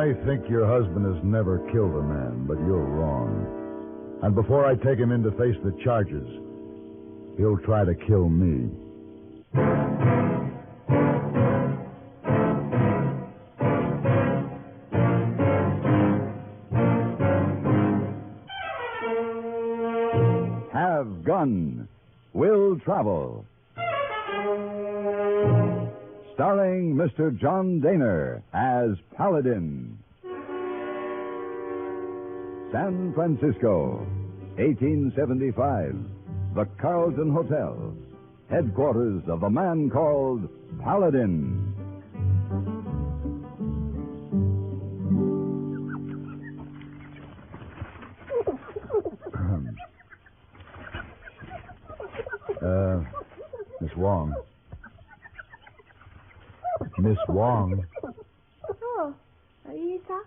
may think your husband has never killed a man, but you're wrong. And before I take him in to face the charges, he'll try to kill me. Have Gun, Will Travel. Starring Mr. John Daner as Paladin. San Francisco, 1875. The Carlton Hotel, headquarters of the man called Paladin. Miss Wong. Miss Wong. Oh, Isa?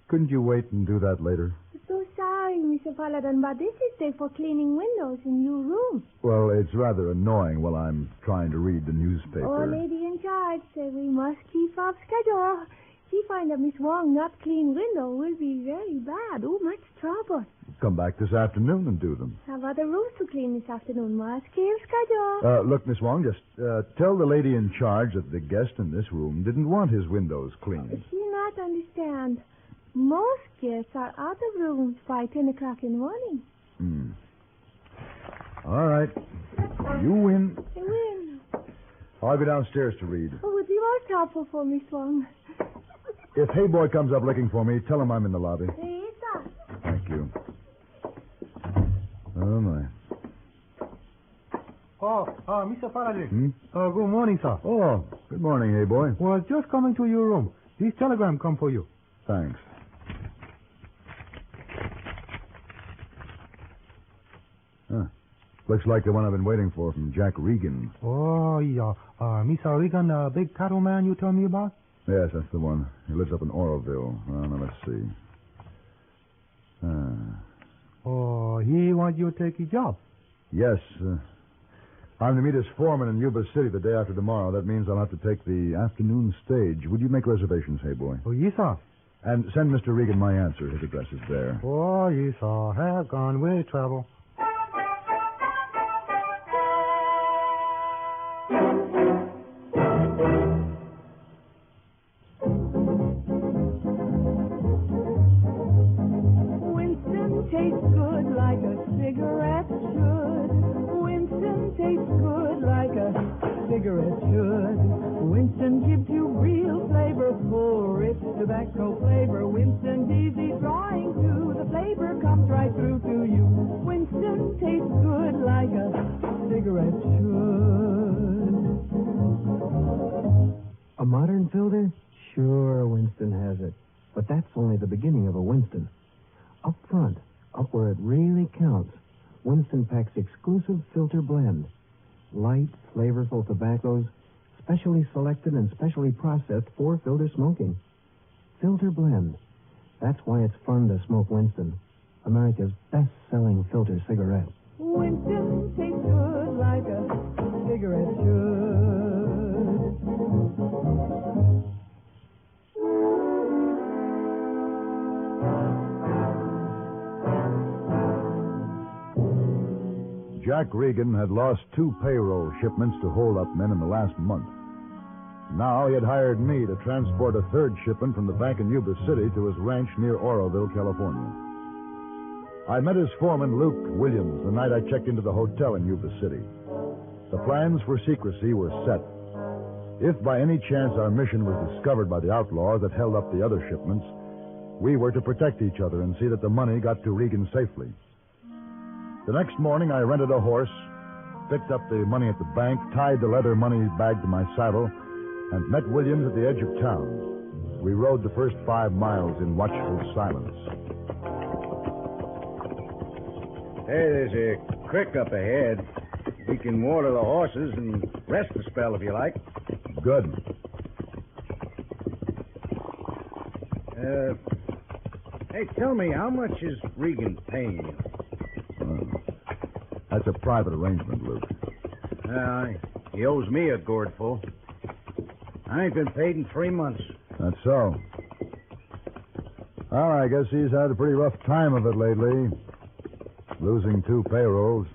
Couldn't you wait and do that later? I'm so sorry, Mr. Paladin, but this is day for cleaning windows in your room. Well, it's rather annoying while I'm trying to read the newspaper. Our lady in charge said we must keep up schedule. She find that Miss Wong not clean window will be very bad. Oh, much trouble. Come back this afternoon and do them. Have other rooms to clean this afternoon. Must keep schedule. Look, Miss Wong, just tell the lady in charge that the guest in this room didn't want his windows cleaned. She not understand. Most guests are out of rooms by 10 o'clock in the morning. All right. You win. I win. I'll go downstairs to read. Oh, would you most helpful for Miss Wong? If Hey Boy comes up looking for me, tell him I'm in the lobby. Isa. Thank you. Oh, my. Mr. Paladin. Good morning, sir. Oh, good morning, Hey Boy. Was just coming to your room. This telegram come for you. Thanks. Looks like the one I've been waiting for from Jack Regan. Oh, yeah. Mr. Regan, the big cattleman you told me about? Yes, that's the one. He lives up in Oroville. Now, let's see. He want you to take his job. Yes. I'm to meet his foreman in Yuba City the day after tomorrow. That means I'll have to take the afternoon stage. Would you make reservations, Hey Boy? Oh, yes, sir. And send Mr. Regan my answer. His address is there. Oh, yes, sir. Have gone with travel. Winston gives you real flavor, full, rich tobacco flavor. Winston's easy drawing too. The flavor comes right through to you. Winston tastes good like a cigarette should. A modern filter? Sure, Winston has it. But that's only the beginning of a Winston. Up front, up where it really counts, Winston packs exclusive filter blend. Light, flavorful tobaccos, specially selected and specially processed for filter smoking. Filter blend. That's why it's fun to smoke Winston, America's best-selling filter cigarette. Winston tastes good like a cigarette should. Jack Regan had lost 2 payroll shipments to hold-up men in the last month. Now he had hired me to transport a 3rd shipment from the bank in Yuba City to his ranch near Oroville, California. I met his foreman, Luke Williams, the night I checked into the hotel in Yuba City. The plans for secrecy were set. If by any chance our mission was discovered by the outlaws that held up the other shipments, we were to protect each other and see that the money got to Regan safely. The next morning, I rented a horse, picked up the money at the bank, tied the leather money bag to my saddle, and met Williams at the edge of town. We rode the first 5 miles in watchful silence. Hey, there's a creek up ahead. We can water the horses and rest a spell if you like. Good. Hey, tell me, how much is Regan paying you? That's a private arrangement, Luke. He owes me a gourdful. I ain't been paid in 3 months. That's so. Well, I guess he's had a pretty rough time of it lately. Losing 2 payrolls.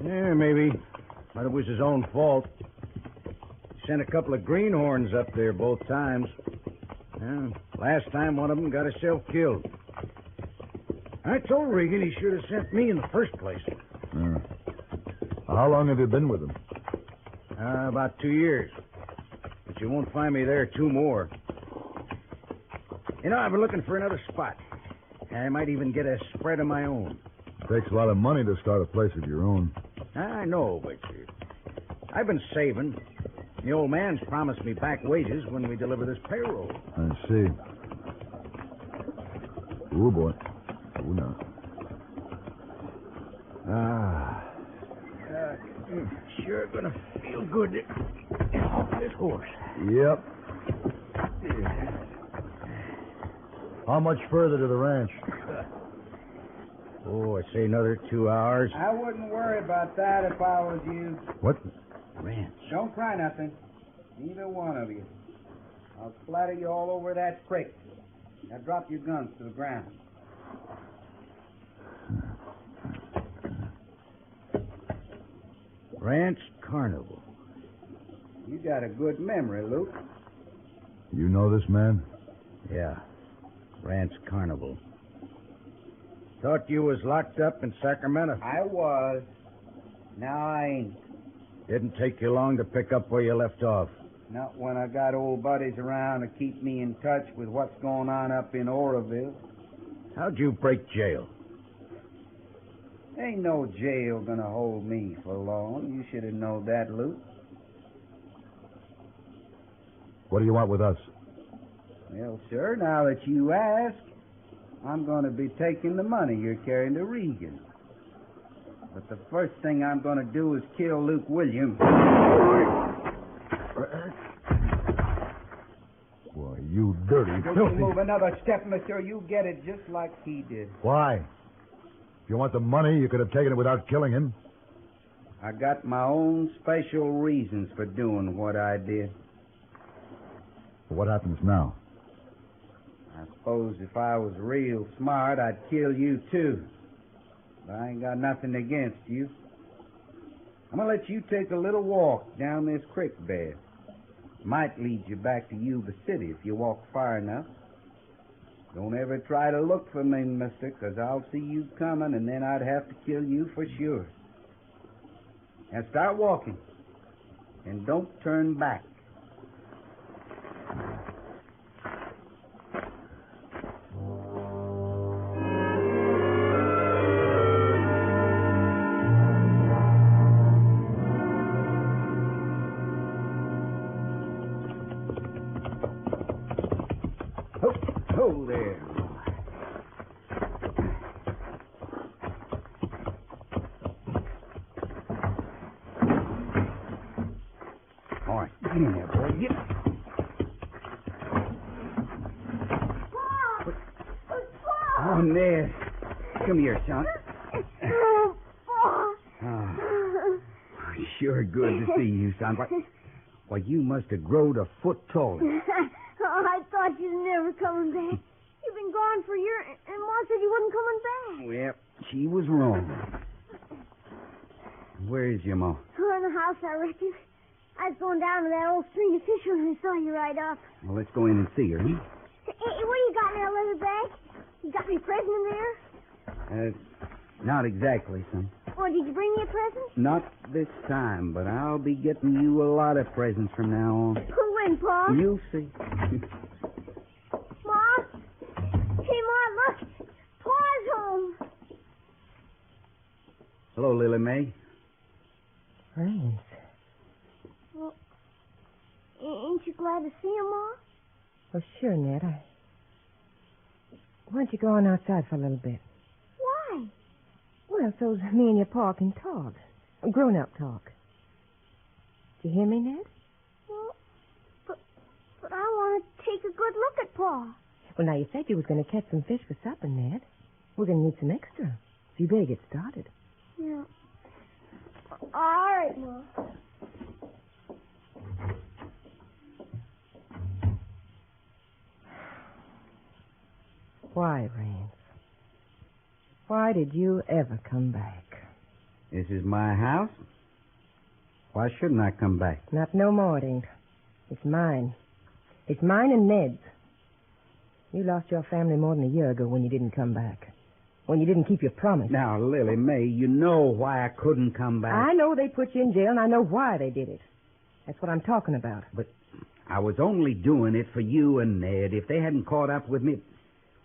Yeah, maybe. But it was his own fault. He sent a couple of greenhorns up there both times. Yeah, last time one of them got himself killed. I told Regan he should have sent me in the first place. How long have you been with him? About 2 years. But you won't find me there 2 more. You know, I've been looking for another spot. I might even get a spread of my own. Takes a lot of money to start a place of your own. I know, but I've been saving. The old man's promised me back wages when we deliver this payroll. I see. Ooh, boy. Ooh, no. Sure gonna feel good to get off this horse. Yep. How much further to the ranch? Oh, I'd say another 2 hours. I wouldn't worry about that if I was you. What? Ranch. Don't cry nothing. Neither one of you. I'll splatter you all over that creek. Now drop your guns to the ground. Ranch Carnival. You got a good memory, Luke. You know this man? Yeah. Ranch Carnival. Thought you was locked up in Sacramento. I was. Now I ain't. Didn't take you long to pick up where you left off. Not when I got old buddies around to keep me in touch with what's going on up in Oroville. How'd you break jail? Ain't no jail gonna hold me for long. You should have known that, Luke. What do you want with us? Well, sir, now that you ask, I'm going to be taking the money you're carrying to Regan. But the first thing I'm going to do is kill Luke Williams. Boy, you dirty, Don't filthy... you move another step, mister. You get it just like he did. Why? If you want the money, you could have taken it without killing him. I got my own special reasons for doing what I did. What happens now? I suppose if I was real smart, I'd kill you, too. But I ain't got nothing against you. I'm going to let you take a little walk down this creek bed. Might lead you back to Yuba City if you walk far enough. Don't ever try to look for me, mister, because I'll see you coming, and then I'd have to kill you for sure. Now start walking, and don't turn back. Oh, there. All right, get in there, boy. Get. Oh, Ned. Come here, son. Oh, sure good to see you, son. Why, you must have growed a foot taller. Oh, I thought you was never coming back. You've been gone for a year, and Ma said you wasn't coming back. Well, she was wrong. Where is your ma? Oh, in the house, I reckon. I was going down to that old stream to fish when I saw you right up. Well, let's go in and see her, huh? Hey, what do you got in that leather bag? You got me a present in there? Not exactly, son. Oh, did you bring me a present? Not this time, but I'll be getting you a lot of presents from now on. When, Pa? You'll see. Ma? Hey, Ma, look. Pa's home. Hello, Lily Mae. Friends. Well, ain't you glad to see him, Ma? Well, sure, Ned. Why don't you go on outside for a little bit? Why? Well, so me and your Pa can talk. Grown-up talk. Do you hear me, Ned? Well, but I want to take a good look at Pa. Well, now, you said you was going to catch some fish for supper, Ned. We're going to need some extra. So you better get started. Yeah. All right, Ma. Why, Rains? Why did you ever come back? This is my house. Why shouldn't I come back? Not no more, it ain't. It's mine. It's mine and Ned's. You lost your family more than a year ago when you didn't come back. When you didn't keep your promise. Now, Lily Mae, you know why I couldn't come back. I know they put you in jail, and I know why they did it. That's what I'm talking about. But I was only doing it for you and Ned. If they hadn't caught up with me,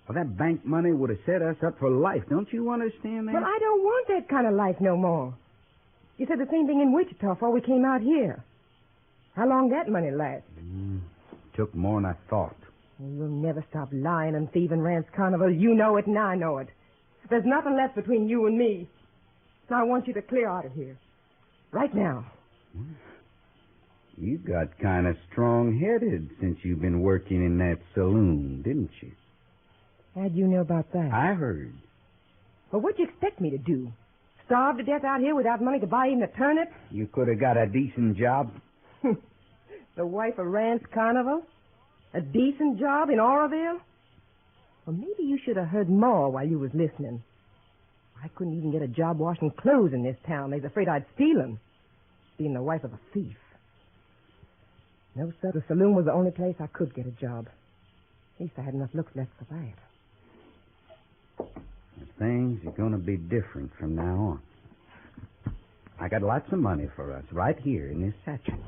well, that bank money would have set us up for life. Don't you understand that? But I don't want that kind of life no more. You said the same thing in Wichita before we came out here. How long that money last? Took more than I thought. You'll never stop lying and thieving, Rance Carnival. You know it, and I know it. There's nothing left between you and me. Now I want you to clear out of here. Right now. You got kind of strong-headed since you've been working in that saloon, didn't you? How'd you know about that? I heard. Well, what'd you expect me to do? Starve to death out here without money to buy even a turnip? You could have got a decent job. The wife of Rance Carnival? A decent job in Oroville? Well, maybe you should have heard more while you was listening. I couldn't even get a job washing clothes in this town. They's afraid I'd steal 'em, being the wife of a thief. No, sir, the saloon was the only place I could get a job. At least I had enough looks left for that. Things are going to be different from now on. I got lots of money for us right here in this satchel.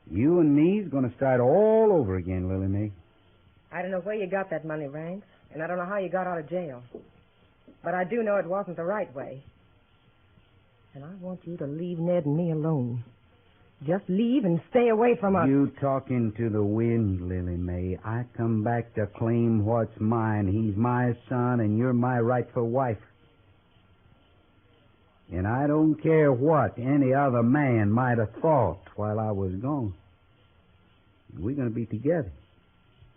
You and me's going to start all over again, Lily Mae. I don't know where you got that money, Rance, and I don't know how you got out of jail. But I do know it wasn't the right way. And I want you to leave Ned and me alone. Just leave and stay away from us. You talking to the wind, Lily Mae. I come back to claim what's mine. He's my son, and you're my rightful wife. And I don't care what any other man might have thought while I was gone. We're going to be together.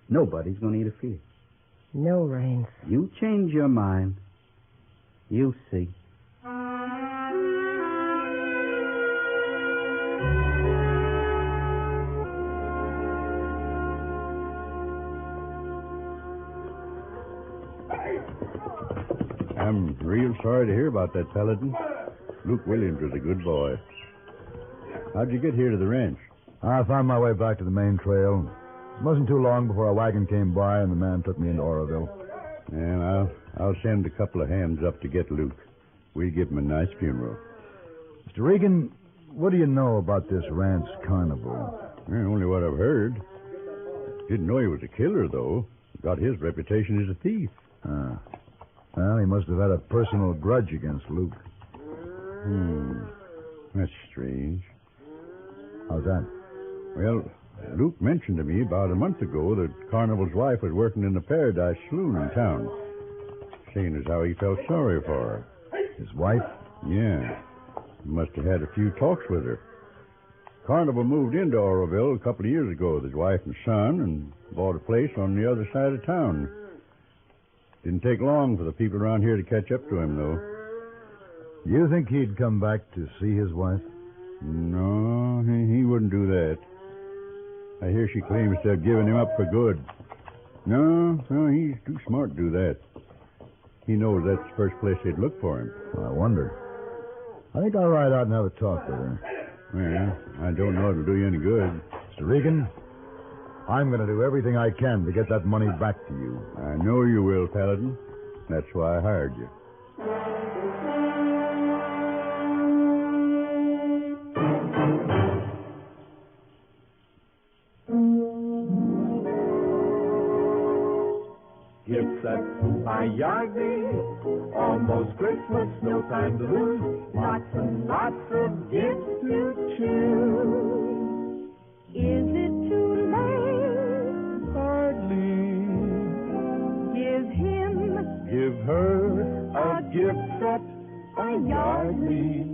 Nobody's going to interfere. No, Rains. You change your mind. You'll see. I'm real sorry to hear about that, Paladin. Luke Williams was a good boy. How'd you get here to the ranch? I found my way back to the main trail. It wasn't too long before a wagon came by and the man took me into Oroville. And I'll send a couple of hands up to get Luke. We'll give him a nice funeral. Mr. Regan, what do you know about this Rance Carnival? Only what I've heard. Didn't know he was a killer, though. Got his reputation as a thief. Well, he must have had a personal grudge against Luke. That's strange. How's that? Well, Luke mentioned to me about a month ago that Carnival's wife was working in the Paradise Saloon in town. Saying as how he felt sorry for her. His wife? Yeah. He must have had a few talks with her. Carnival moved into Oroville a couple of years ago with his wife and son and bought a place on the other side of town. Didn't take long for the people around here to catch up to him, though. You think he'd come back to see his wife? No, he wouldn't do that. I hear she claims to have given him up for good. No, he's too smart to do that. He knows that's the first place they'd look for him. I wonder. I think I'll ride out and have a talk with her. Well, I don't know it'll do you any good. Mr. Regan, I'm going to do everything I can to get that money back to you. I know you will, Paladin. That's why I hired you. Gifts at my yardie, almost Christmas, no time to lose. Lots and lots of gifts to choose. Is it too late? Hardly. Give him, Give her a gift set by Yardley.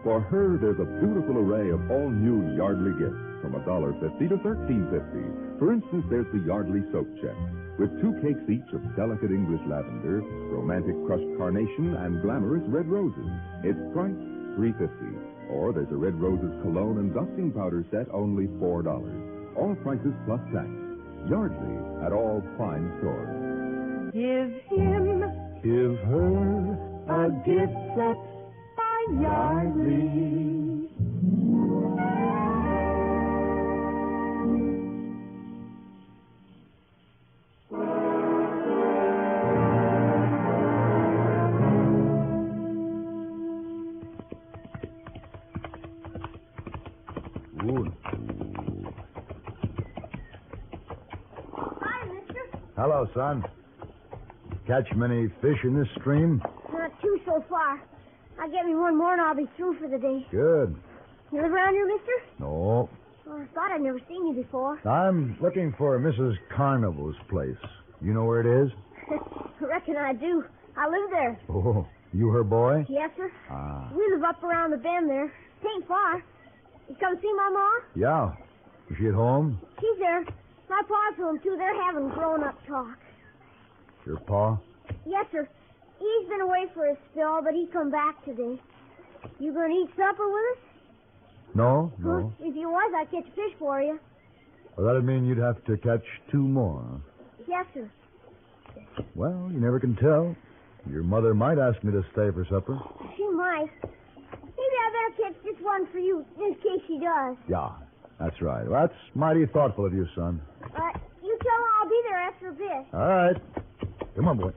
For her, there's a beautiful array of all-new Yardley gifts from $1.50 to $13.50. For instance, there's the Yardley Soap Check, with 2 cakes each of delicate English lavender, romantic crushed carnation, and glamorous red roses. It's priced $3.50. Or there's a red roses cologne and dusting powder set, only $4. All prices plus tax. Yardley at all fine stores. Give him, Give her a gift set by Yardley. Ooh. Hi, mister. Hello, son. Catch many fish in this stream? Not two so far. I'll get me one more and I'll be through for the day. Good. You live around here, mister? No. Well, I thought I'd never seen you before. I'm looking for Mrs. Carnival's place. You know where it is? I reckon I do. I live there. Oh, you her boy? Yes, sir. Ah. We live up around the bend there. It ain't far. You come see my ma? Yeah. Is she at home? She's there. My pa's home, too. They're having grown-up talk. Your pa? Yes, sir. He's been away for a spell, but he come back today. You gonna eat supper with us? No, Huh? no. If you was, I'd catch fish for you. Well, that'd mean you'd have to catch two more. Yes, sir. Well, you never can tell. Your mother might ask me to stay for supper. She might. Maybe I better catch just one for you, in case she does. Yeah, that's right. Well, that's mighty thoughtful of you, son. You tell her I'll be there after a bit. All right. Come on, boy.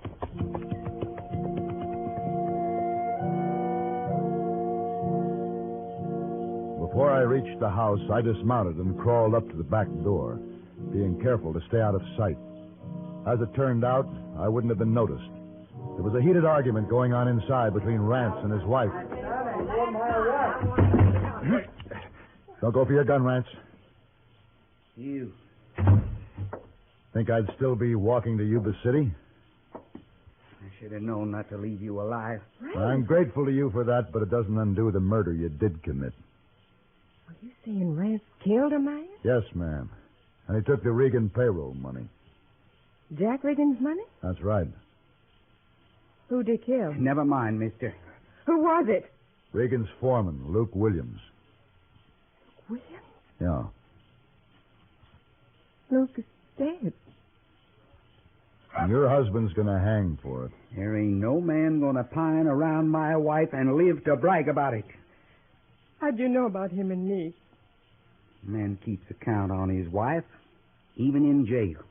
Before I reached the house, I dismounted and crawled up to the back door, being careful to stay out of sight. As it turned out, I wouldn't have been noticed. There was a heated argument going on inside between Rance and his wife. Don't go for your gun, Rance. You. Think I'd still be walking to Yuba City? I should have known not to leave you alive. I'm grateful to you for that, but it doesn't undo the murder you did commit. Are you saying Rance killed a man? Yes, ma'am. And he took the Regan payroll money. Jack Regan's money? That's right. Who'd he kill? Never mind, mister. Who was it? Regan's foreman, Luke Williams. Williams? Yeah. Luke is dead. And your husband's going to hang for it. There ain't no man gonna pine around my wife and live to brag about it. How'd you know about him and me? Man keeps account on his wife, even in jail.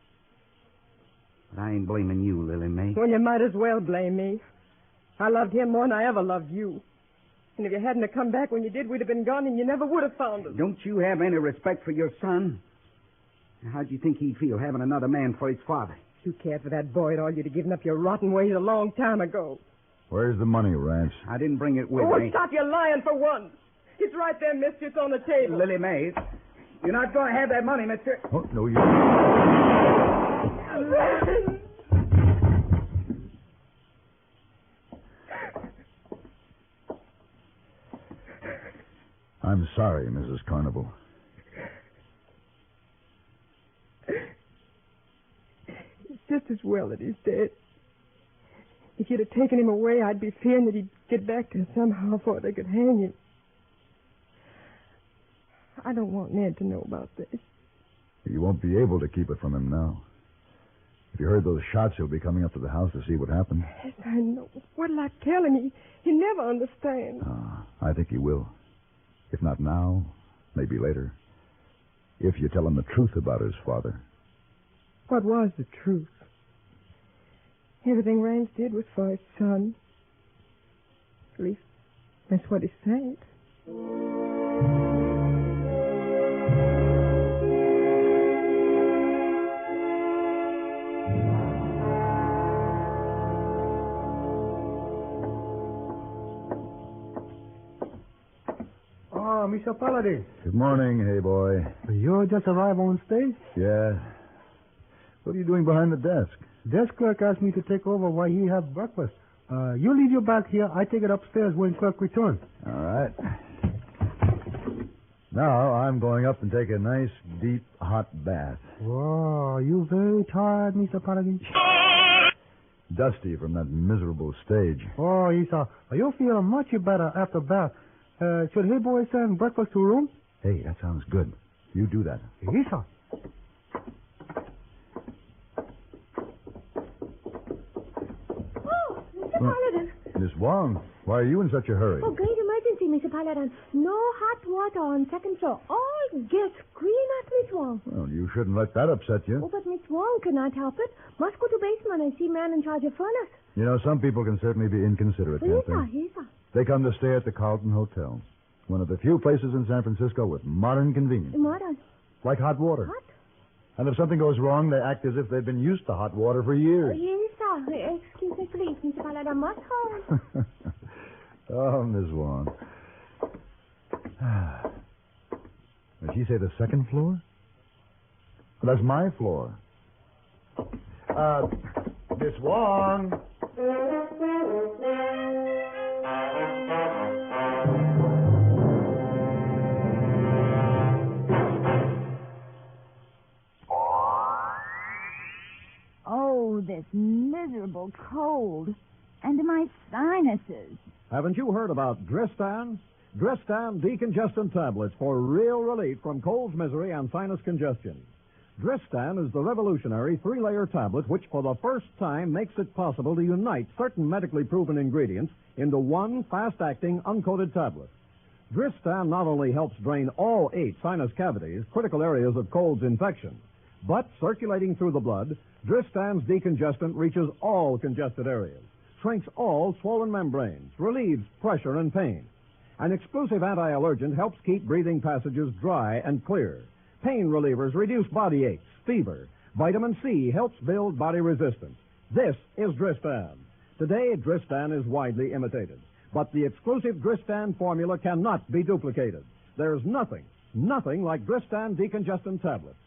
But I ain't blaming you, Lily Mae. Well, you might as well blame me. I loved him more than I ever loved you. And if you hadn't have come back when you did, we'd have been gone and you never would have found us. Don't you have any respect for your son? How'd you think he'd feel having another man for his father? If you cared for that boy at all, you'd have given up your rotten ways a long time ago. Where's the money, Rance? I didn't bring it with Oh, me. stop your lying for once. It's right there, mister. It's on the table. Lily Mae, you're not going to have that money, mister. Oh, no, you... I'm sorry, Mrs. Carnival. It's just as well that he's dead. If you'd have taken him away, I'd be fearing that he'd get back to us somehow before they could hang him. I don't want Ned to know about this. You won't be able to keep it from him now. If you heard those shots, he'll be coming up to the house to see what happened. Yes, I know. What'll I tell him? He'll never understand. I think he will. If not now, maybe later. If you tell him the truth about his father. What was the truth? Everything Rance did was for his son. At least, that's what he said. Oh, Mr. Paladin. Good morning, hey boy. You just arrived on stage? Yeah. What are you doing behind the desk? Desk clerk asked me to take over while he have breakfast. You leave your bag here. I take it upstairs when clerk returns. All right. Now I'm going up and take a nice, deep, hot bath. Whoa, are you very tired, Mr. Paladin? Dusty from that miserable stage. Oh, Isa, you feel much better after bath. Should hey boy send breakfast to room? Hey, that sounds good. You do that. Isa. Paladin. Miss Wong, why are you in such a hurry? Oh, great emergency, Mr. Paladin. No hot water on second floor. All guests scream at Miss Wong. Well, you shouldn't let that upset you. Oh, but Miss Wong cannot help it. Must go to basement and see man in charge of furnace. You know, some people can certainly be inconsiderate, Yes, can't sir. they? Yes, sir. They come to stay at the Carlton Hotel, one of the few places in San Francisco with modern convenience. Modern. Like hot water. Hot? And if something goes wrong, they act as if they've been used to hot water for years. Yes, sir. Excuse me, please, Mr. Paladin. Must hold. Oh, Miss Wong. Did she say the second floor? Well, that's my floor. Miss Wong. Oh, this miserable cold. And my sinuses. Haven't you heard about Dristan? Dristan decongestant tablets for real relief from cold's misery and sinus congestion. Dristan is the revolutionary three-layer tablet which for the first time makes it possible to unite certain medically proven ingredients into one fast-acting uncoated tablet. Dristan not only helps drain all 8 sinus cavities, critical areas of cold's infection, but circulating through the blood, Dristan's decongestant reaches all congested areas, shrinks all swollen membranes, relieves pressure and pain. An exclusive anti-allergent helps keep breathing passages dry and clear. Pain relievers reduce body aches, fever. Vitamin C helps build body resistance. This is Dristan. Today, Dristan is widely imitated, but the exclusive Dristan formula cannot be duplicated. There's nothing like Dristan decongestant tablets.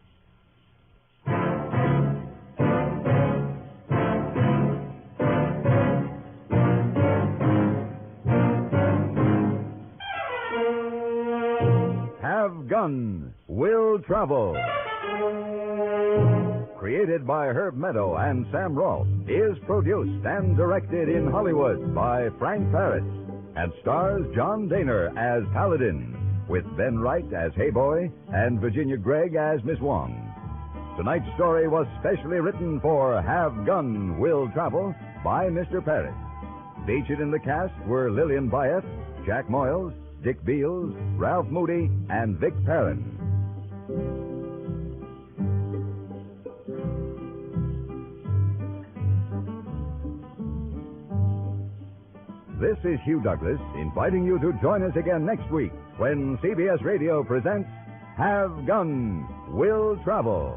Have Gun, Will Travel. Created by Herb Meadow and Sam Rolfe, is produced and directed in Hollywood by Frank Paris and stars John Daner as Paladin, with Ben Wright as Hey Boy and Virginia Gregg as Miss Wong. Tonight's story was specially written for Have Gun, Will Travel by Mr. Paris. Featured in the cast were Lillian Byeth, Jack Moyles, Dick Beals, Ralph Moody, and Vic Perrin. This is Hugh Douglas inviting you to join us again next week when CBS Radio presents Have Gun, Will Travel.